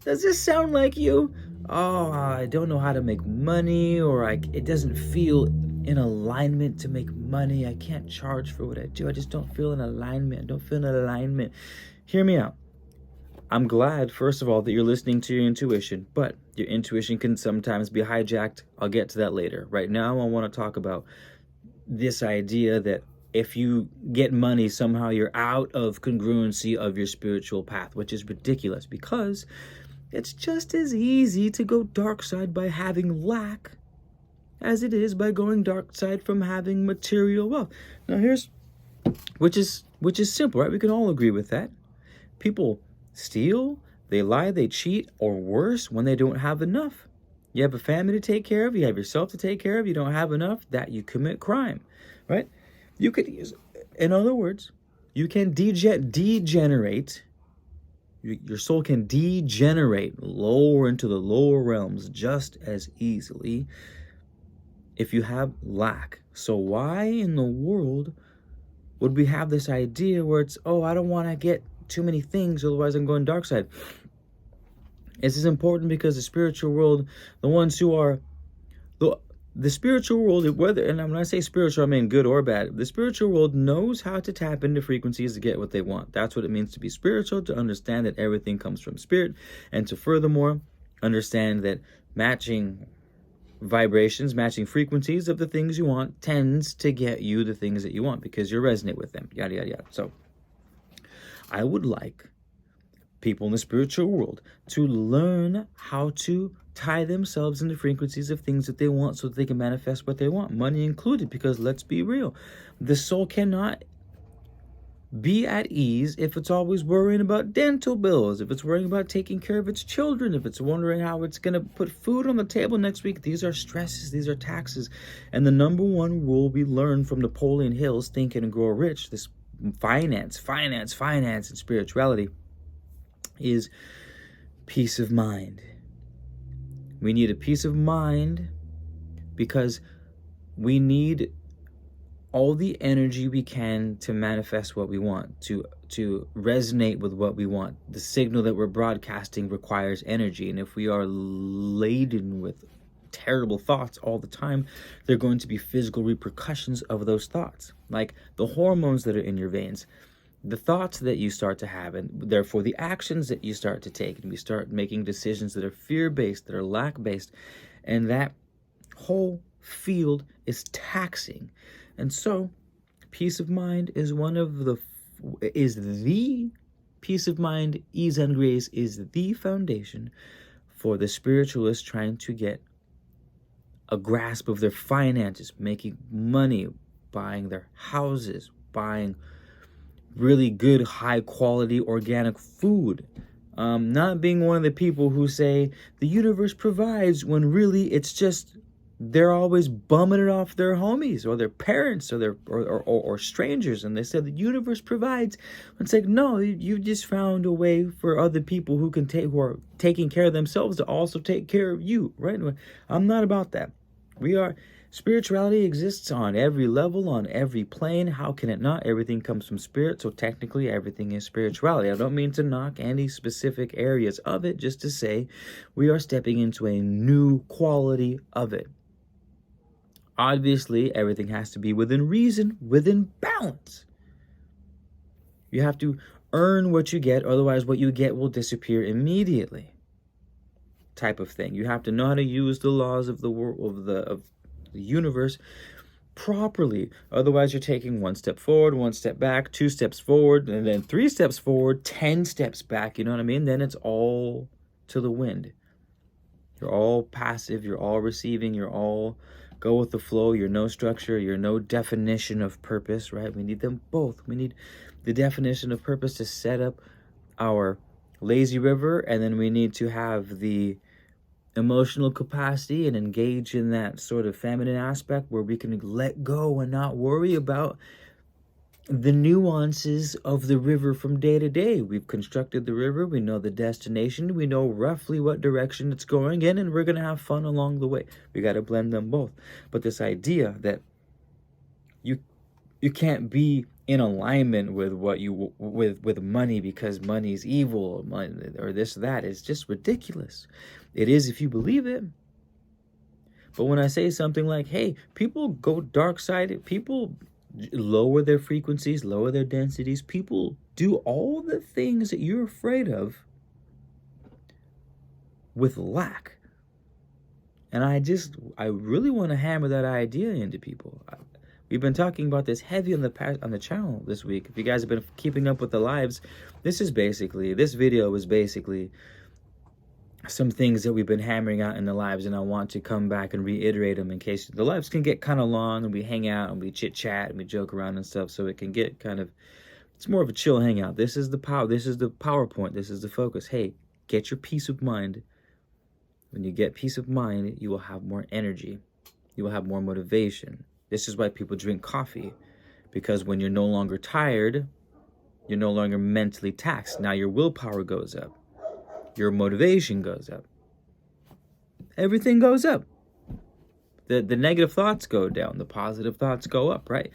Does this sound like you? Oh, I don't know how to make money, or it doesn't feel in alignment to make money. I can't charge for what I do. I just don't feel in alignment. I don't feel in alignment. Hear me out. I'm glad, first of all, that you're listening to your intuition, but your intuition can sometimes be hijacked. I'll get to that later. Right now, I want to talk about this idea that if you get money, somehow you're out of congruency of your spiritual path, which is ridiculous, because it's just as easy to go dark side by having lack as it is by going dark side from having material wealth. Now which is simple, right? We can all agree with that. People steal, they lie, they cheat, or worse, when they don't have enough. You have a family to take care of, you have yourself to take care of, you don't have enough, that you commit crime, right? You could, in other words, you can degenerate. Your soul can degenerate lower into the lower realms just as easily if you have lack. So why in the world would we have this idea where it's, oh, I don't want to get too many things, otherwise I'm going dark side? This is important because the spiritual world, the ones who are the spiritual world, whether, and when I say spiritual, I mean good or bad, the spiritual world knows how to tap into frequencies to get what they want. That's what it means to be spiritual, to understand that everything comes from spirit, and to furthermore understand that matching vibrations, matching frequencies of the things you want tends to get you the things that you want because you resonate with them, yada, yada, yada. So I would like people in the spiritual world to learn how to tie themselves into frequencies of things that they want so that they can manifest what they want, money included, because let's be real, the soul cannot be at ease if it's always worrying about dental bills, if it's worrying about taking care of its children, if it's wondering how it's going to put food on the table next week. These are stresses, these are taxes. And the number one rule we learned from Napoleon Hill's Think and Grow Rich, this finance and spirituality, is peace of mind. We need a peace of mind because we need all the energy we can to manifest what we want, to resonate with what we want. The signal that we're broadcasting requires energy, and if we are laden with terrible thoughts all the time, there are going to be physical repercussions of those thoughts, like the hormones that are in your veins, the thoughts that you start to have, and therefore the actions that you start to take, and we start making decisions that are fear-based, that are lack-based, and that whole field is taxing. And so peace of mind is the peace of mind, ease and grace is the foundation for the spiritualist trying to get a grasp of their finances, making money, buying their houses, buying really good, high quality organic food. Not being one of the people who say the universe provides when really it's just they're always bumming it off their homies or their parents or strangers, and they said the universe provides. It's like, no, you just found a way for other people who are taking care of themselves to also take care of you, right? I'm not about that. Spirituality exists on every level, on every plane. How can it not? Everything comes from spirit, so technically everything is spirituality. I don't mean to knock any specific areas of it, just to say we are stepping into a new quality of it. Obviously, everything has to be within reason, within balance. You have to earn what you get, otherwise what you get will disappear immediately. Type of thing. You have to know how to use the laws of the world, of the universe properly. Otherwise, you're taking 1 step forward, 1 step back, 2 steps forward, and then 3 steps forward, 10 steps back. You know what I mean? Then it's all to the wind. You're all passive, you're all receiving, you're all go with the flow, you're no structure, you're no definition of purpose, right? We need them both. We need the definition of purpose to set up our lazy river, and then we need to have the emotional capacity and engage in that sort of feminine aspect where we can let go and not worry about the nuances of the river from day to day. We've constructed the river, we know the destination, we know roughly what direction it's going in, and we're going to have fun along the way. We got to blend them both. But this idea that You can't be in alignment with what you with money because money is evil or this or that. It's just ridiculous. It is if you believe it. But when I say something like, hey, people go dark side, people lower their frequencies, lower their densities, people do all the things that you're afraid of with lack. And I really want to hammer that idea into people. We've been talking about this heavy on the channel this week. If you guys have been keeping up with the lives, this video is basically some things that we've been hammering out in the lives, and I want to come back and reiterate them in case the lives can get kind of long and we hang out and we chit chat and we joke around and stuff, so it can get kind of, it's more of a chill hangout. This is the PowerPoint, this is the focus. Hey, get your peace of mind. When you get peace of mind, you will have more energy. You will have more motivation. This is why people drink coffee, because when you're no longer tired, you're no longer mentally taxed. Now your willpower goes up. Your motivation goes up. Everything goes up. The negative thoughts go down. The positive thoughts go up, right?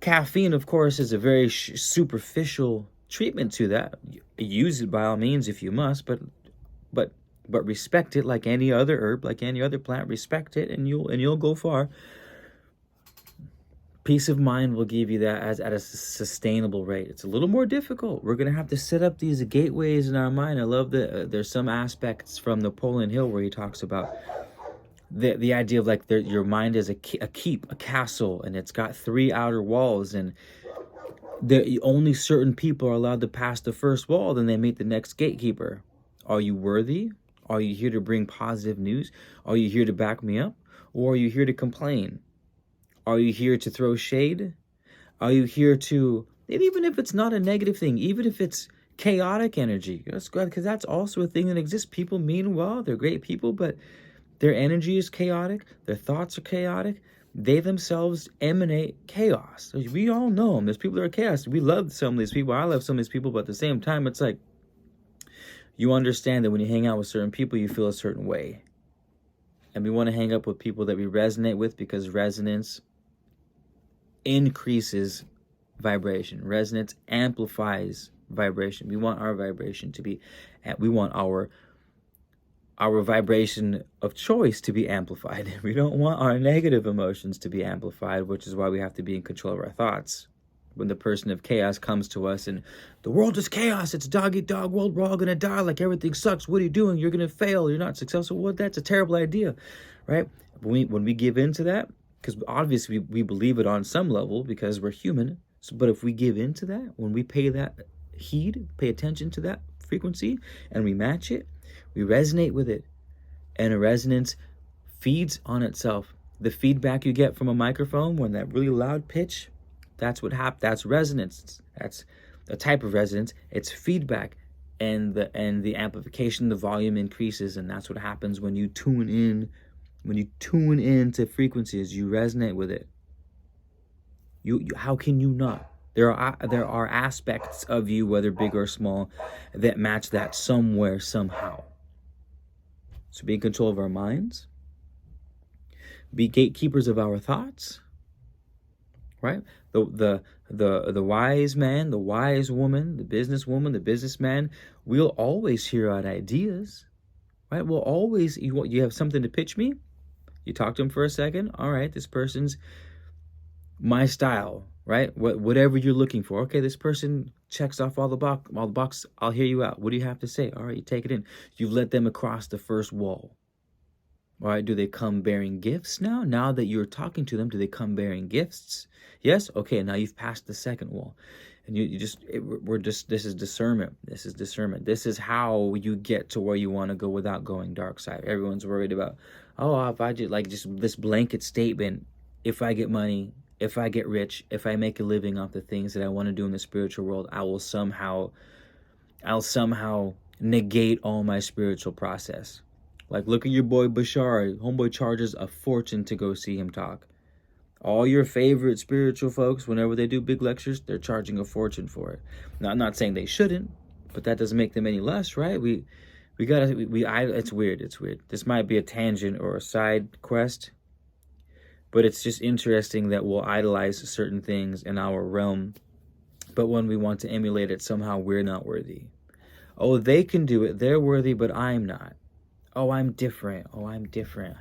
Caffeine, of course, is a very superficial treatment to that. Use it by all means if you must, but respect it like any other herb, like any other plant. Respect it, and you'll go far. Peace of mind will give you that at a sustainable rate. It's a little more difficult. We're going to have to set up these gateways in our mind. I love that there's some aspects from Napoleon Hill where he talks about the idea of like your mind is a keep, a castle, and it's got 3 outer walls, and only certain people are allowed to pass the first wall, then they meet the next gatekeeper. Are you worthy? Are you here to bring positive news? Are you here to back me up? Or are you here to complain? Are you here to throw shade? Are you here to, and even if it's not a negative thing, even if it's chaotic energy, that's good, because that's also a thing that exists. People mean well, they're great people, but their energy is chaotic, their thoughts are chaotic, they themselves emanate chaos. We all know them. There's people that are chaos. We love some of these people. I love some of these people, but at the same time, it's like, you understand that when you hang out with certain people, you feel a certain way. And we want to hang up with people that we resonate with, because resonance increases vibration. Resonance amplifies vibration. We want our vibration to be, we want our vibration of choice to be amplified. We don't want our negative emotions to be amplified, which is why we have to be in control of our thoughts. When the person of chaos comes to us and the world is chaos, it's dog eat dog world, we're all gonna die, like everything sucks, what are you doing, you're gonna fail, you're not successful, well, that's a terrible idea, right? When we give in to that, because obviously we believe it on some level because we're human, but if we give in to that, when we pay that heed, pay attention to that frequency, and we match it, we resonate with it, and a resonance feeds on itself. The feedback you get from a microphone when that really loud pitch, that's what happens. That's resonance. That's a type of resonance. It's feedback, and the amplification, the volume increases, and that's what happens when you tune in. When you tune into frequencies, you resonate with it. You how can you not? There are aspects of you, whether big or small, that match that somewhere, somehow. So be in control of our minds. Be gatekeepers of our thoughts. Right? The wise man, the wise woman, the businesswoman, the businessman, we'll always hear out ideas, right? We'll always, you have something to pitch me? You talk to him for a second. All right, this person's my style, right? Whatever you're looking for. Okay, this person checks off all the boxes. I'll hear you out. What do you have to say? All right, you take it in. You've let them across the first wall. All right, do they come bearing gifts now? Now that you're talking to them, do they come bearing gifts? Yes? Okay, now you've passed the second wall. And this is discernment. This is discernment. This is how you get to where you want to go without going dark side. Everyone's worried about, oh, if I just this blanket statement, if I get money, if I get rich, if I make a living off the things that I want to do in the spiritual world, I'll somehow negate all my spiritual process. Like, look at your boy Bashar. Homeboy charges a fortune to go see him talk. All your favorite spiritual folks, whenever they do big lectures, they're charging a fortune for it. Now, I'm not saying they shouldn't, but that doesn't make them any less, right? It's weird. This might be a tangent or a side quest. But it's just interesting that we'll idolize certain things in our realm, but when we want to emulate it, somehow we're not worthy. Oh, they can do it. They're worthy, but I'm not. Oh, I'm different. Oh, I'm different.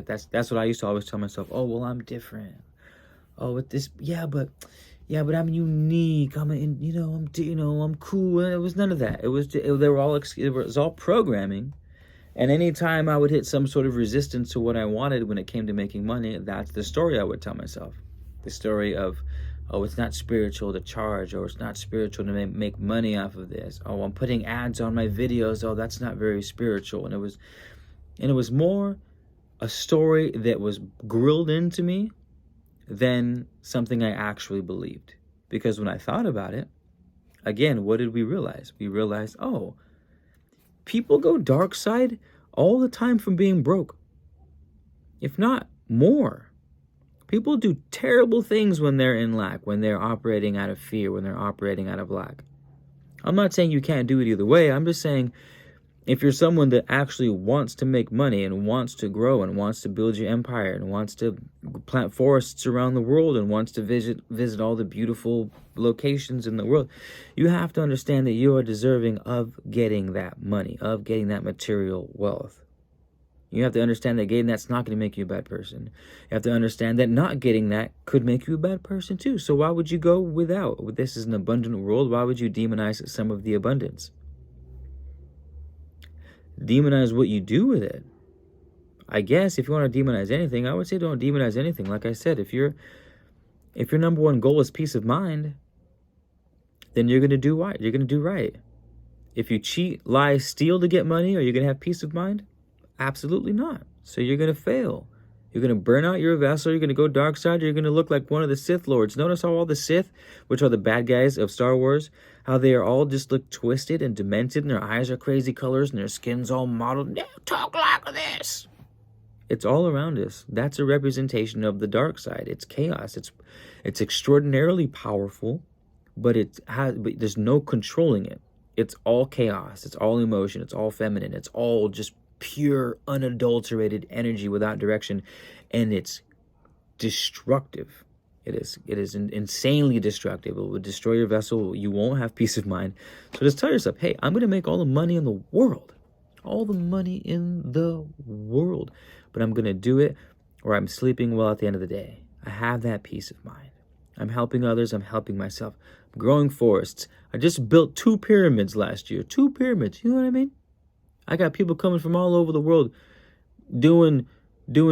That's what I used to always tell myself. Oh, well, I'm different. Oh, with this, but I'm unique. I'm cool. And it was none of that. It was all programming. And anytime I would hit some sort of resistance to what I wanted when it came to making money, that's the story I would tell myself. The story of, oh, it's not spiritual to charge, or it's not spiritual to make money off of this. Oh, I'm putting ads on my videos. Oh, that's not very spiritual. And it was more a story that was grilled into me than something I actually believed. Because when I thought about it, again, what did we realize? We realized, oh, people go dark side all the time from being broke, if not more. People do terrible things when they're in lack, when they're operating out of fear, when they're operating out of lack. I'm not saying you can't do it either way. I'm just saying, if you're someone that actually wants to make money and wants to grow and wants to build your empire and wants to plant forests around the world and wants to visit all the beautiful locations in the world, you have to understand that you are deserving of getting that money, of getting that material wealth. You have to understand that getting that's not going to make you a bad person. You have to understand that not getting that could make you a bad person too. So why would you go without? This is an abundant world. Why would you demonize some of the abundance? Demonize what you do with it. I guess if you want to demonize anything, I would say don't demonize anything. Like I said, if your number one goal is peace of mind, then you're going to do right. You're going to do right. If you cheat, lie, steal to get money, are you going to have peace of mind? Absolutely not. So you're going to fail. You're going to burn out your vessel. You're going to go dark side. You're going to look like one of the Sith Lords. Notice how all the Sith, which are the bad guys of Star Wars, how they are all just look twisted and demented, and their eyes are crazy colors, and their skin's all mottled. No, talk like this. It's all around us. That's a representation of the dark side. It's chaos. It's extraordinarily powerful, but there's no controlling it. It's all chaos. It's all emotion. It's all feminine. It's all just pure, unadulterated energy without direction, and it's destructive. It is insanely destructive. It will destroy your vessel. You won't have peace of mind. So just tell yourself, hey, I'm going to make all the money in the world. All the money in the world. But I'm going to do it or I'm sleeping well at the end of the day. I have that peace of mind. I'm helping others. I'm helping myself. I'm growing forests. I just built 2 pyramids last year. 2 pyramids. You know what I mean? I got people coming from all over the world doing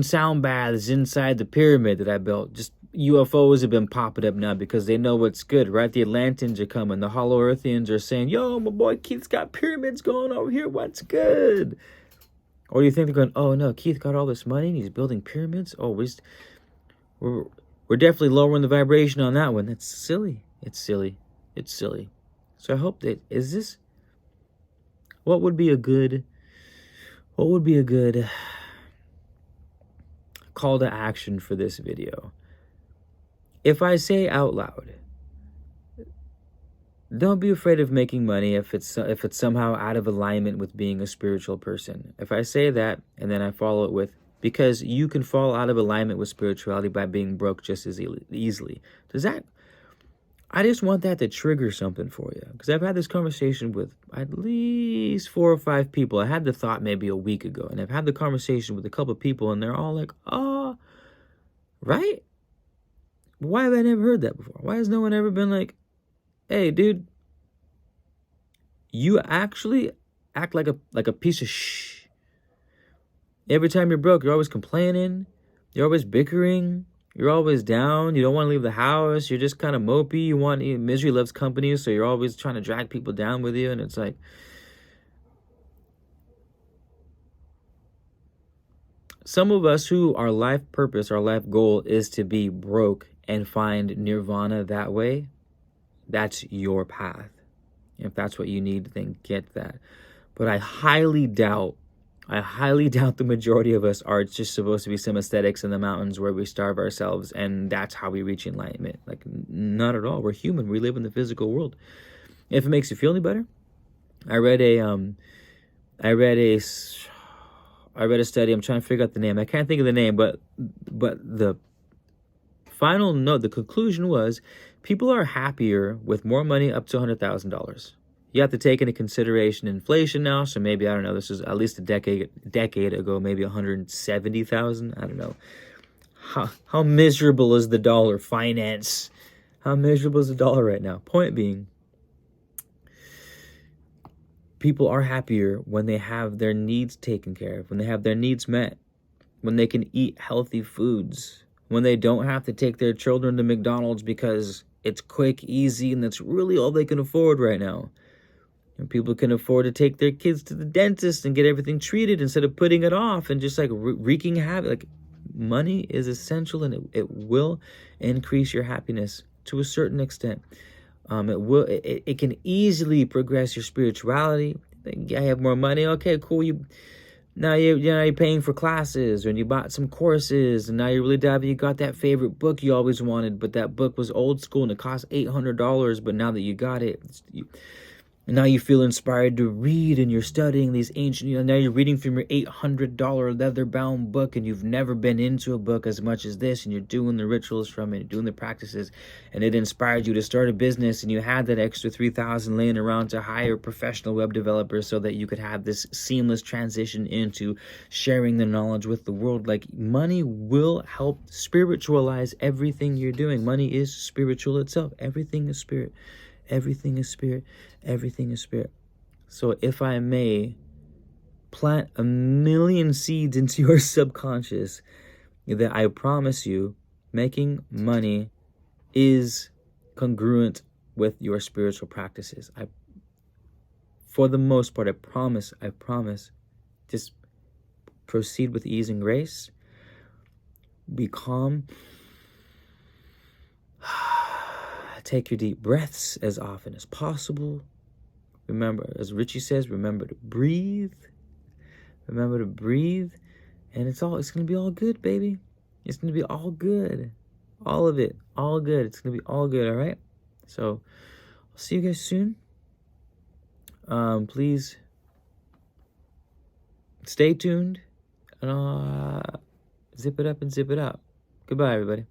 sound baths inside the pyramid that I built. Just UFOs have been popping up now because they know what's good, right? The Atlanteans are coming. The Hollow Earthians are saying, yo, my boy Keith's got pyramids going over here. What's good? Or do you think they're going, oh, no, Keith got all this money and he's building pyramids? Oh, we're definitely lowering the vibration on that one. That's silly. It's silly. It's silly. So I hope that, what would be a good call to action for this video? If I say out loud, don't be afraid of making money if it's somehow out of alignment with being a spiritual person. If I say that and then I follow it with, because you can fall out of alignment with spirituality by being broke just as easily. I just want that to trigger something for you. Because I've had this conversation with at least 4 or 5 people. I had the thought maybe a week ago. And I've had the conversation with a couple of people. And they're all like, oh, right? Why have I never heard that before? Why has no one ever been like, hey, dude, you actually act like a piece of shh. Every time you're broke, you're always complaining. You're always bickering. You're always down. You don't want to leave the house. You're just kind of mopey. Misery loves company, so you're always trying to drag people down with you. And it's like, some of us who our life purpose, our life goal is to be broke and find nirvana that way, that's your path. If that's what you need, then get that. But I highly doubt the majority of us are just supposed to be some aesthetics in the mountains where we starve ourselves and that's how we reach enlightenment. Like, not at all. We're human. We live in the physical world. If it makes you feel any better, I read a study. I'm trying to figure out the name. I can't think of the name, but the final note, the conclusion was, people are happier with more money up to $100,000. You have to take into consideration inflation now, so maybe, I don't know, this is at least a decade ago, maybe 170,000. I don't know. How miserable is the dollar? Finance. How miserable is the dollar right now? Point being, people are happier when they have their needs taken care of, when they have their needs met, when they can eat healthy foods, when they don't have to take their children to McDonald's because it's quick, easy, and that's really all they can afford right now. And people can afford to take their kids to the dentist and get everything treated instead of putting it off and just like wreaking havoc. Like, money is essential, and it will increase your happiness to a certain extent. It can easily progress your spirituality. I have more money. Okay, cool. Now you're paying for classes, and you bought some courses, and now you're really diving. You got that favorite book you always wanted, but that book was old school and it cost $800. But now that you got it, and now you feel inspired to read, and you're studying these ancient, now you're reading from your $800 leather-bound book, and you've never been into a book as much as this, and you're doing the rituals from it, you're doing the practices, and it inspired you to start a business, and you had that extra $3,000 laying around to hire professional web developers so that you could have this seamless transition into sharing the knowledge with the world. Like, money will help spiritualize everything you're doing. Money is spiritual itself. Everything is spirit. Everything is spirit. Everything is spirit. So if I may plant 1,000,000 seeds into your subconscious, that I promise you, making money is congruent with your spiritual practices. For the most part, I promise. Just proceed with ease and grace. Be calm. Take your deep breaths as often as possible. Remember, as Richie says, remember to breathe. Remember to breathe. And it's going to be all good, baby. It's going to be all good. All of it. All good. It's going to be all good, all right? So, I'll see you guys soon. Please stay tuned. And zip it up and zip it out. Goodbye, everybody.